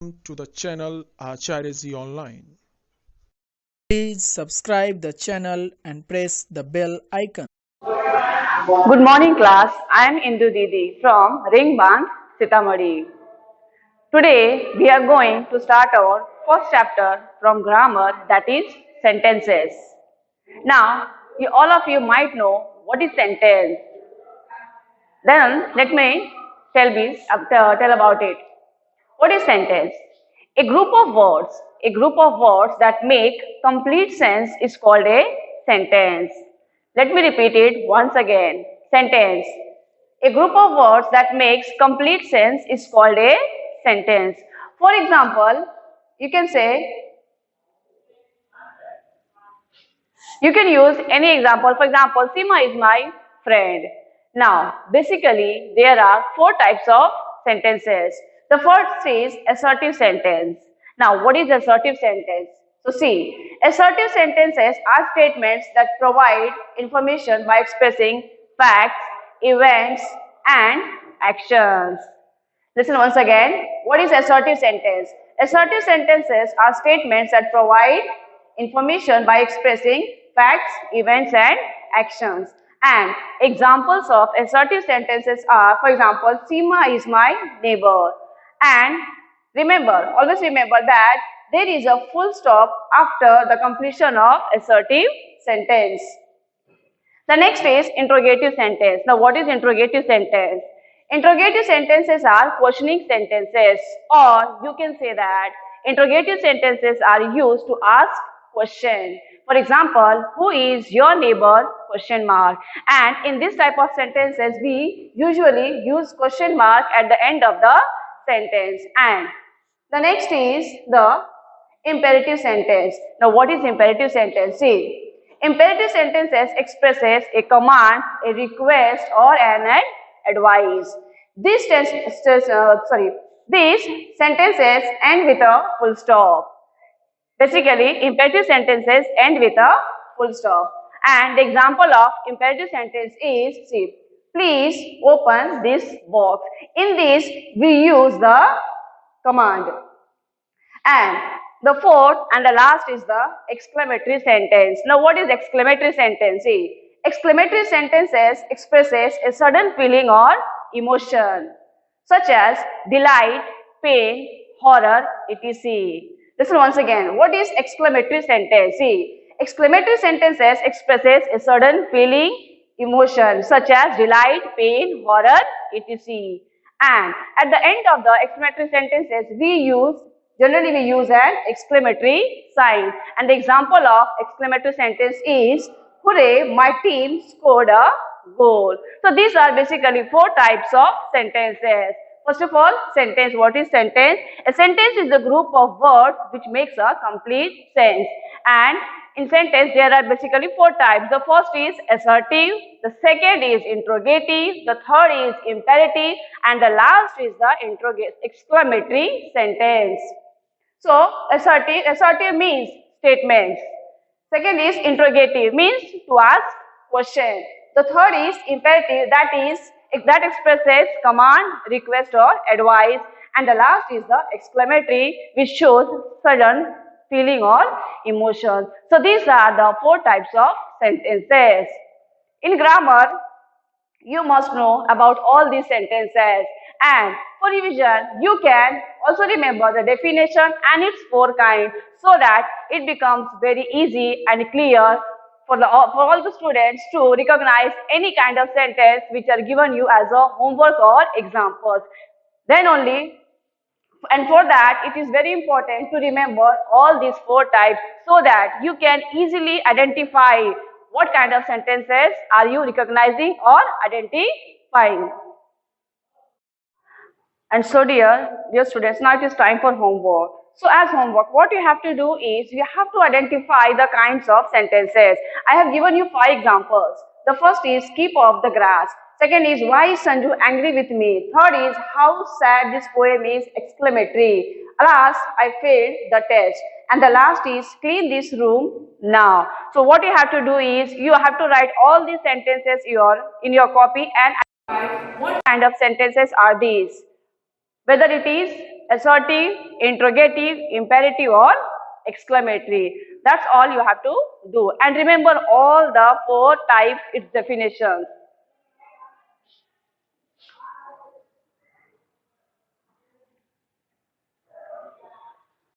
to the channel Aacharya Online. Please subscribe the channel and press the bell icon. Good morning class, I am Indu Didi from Ringband, Sitamarhi. Today we are going to start our first chapter from grammar, that is sentences. Now all of you might know what is sentence. Then let me tell about it. What is sentence? A group of words that make complete sense is called a sentence. Let me repeat it once again. Sentence. A group of words that makes complete sense is called a sentence. For example, you can you can use any example. For example, Seema is my friend. Now, basically, there are four types of sentences. The first is assertive sentence. Now, what is assertive sentence? So, see, assertive sentences are statements that provide information by expressing facts, events, and actions. Listen once again. What is assertive sentence? Assertive sentences are statements that provide information by expressing facts, events, and actions. And examples of assertive sentences are, for example, Seema is my neighbor. And always remember that there is a full stop after the completion of assertive sentence. The next is interrogative sentence. Now, what is interrogative sentence? Interrogative sentences are questioning sentences, or you can say that interrogative sentences are used to ask question. For example, who is your neighbor? Question mark. And in this type of sentences, we usually use question mark at the end of the sentence. And the next is the imperative sentence. Now, what is imperative sentence? See, imperative sentences expresses a command, a request, or an advice. These sentences end with a full stop. Basically, imperative sentences end with a full stop. And the example of imperative sentence is, see, please open this box. In this, we use the command. And the fourth and the last is the exclamatory sentence. Now, what is exclamatory sentence? See, exclamatory sentences expresses a sudden feeling or emotion, such as delight, pain, horror, etc. Listen once again. What is exclamatory sentence? See, exclamatory sentences expresses a sudden feeling, emotion, such as delight, pain, horror, etc. And at the end of the exclamatory sentences, generally we use an exclamatory sign. And the example of exclamatory sentence is, hooray, my team scored a goal. So these are basically four types of sentences. First of all, sentence. What is sentence? A sentence is a group of words which makes a complete sense. And in sentence, there are basically four types. The first is assertive, the second is interrogative, the third is imperative, and the last is the exclamatory sentence. So, assertive means statements. Second is interrogative, means to ask question. The third is imperative, that expresses command, request, or advice. And the last is the exclamatory, which shows sudden feeling or emotion. So these are the four types of sentences. In grammar, you must know about all these sentences, and for revision you can also remember the definition and its four kinds, so that it becomes very easy and clear for all the students to recognize any kind of sentence which are given you as a homework or examples. Then only, and for that it is very important to remember all these four types, so that you can easily identify what kind of sentences are you recognizing or identifying. And so dear students, now it is time for homework. So as homework, what you have to do is you have to identify the kinds of sentences. I have given you 5 examples. The first is keep off the grass. Second is why is Sanju angry with me? Third is how sad this poem is, exclamatory. Alas, I failed the test. And the last is clean this room now. So what you have to do is you have to write all these sentences in your copy and identify what kind of sentences are these. Whether it is assertive, interrogative, imperative or exclamatory. That's all you have to do. And remember all the 4 types, its definitions.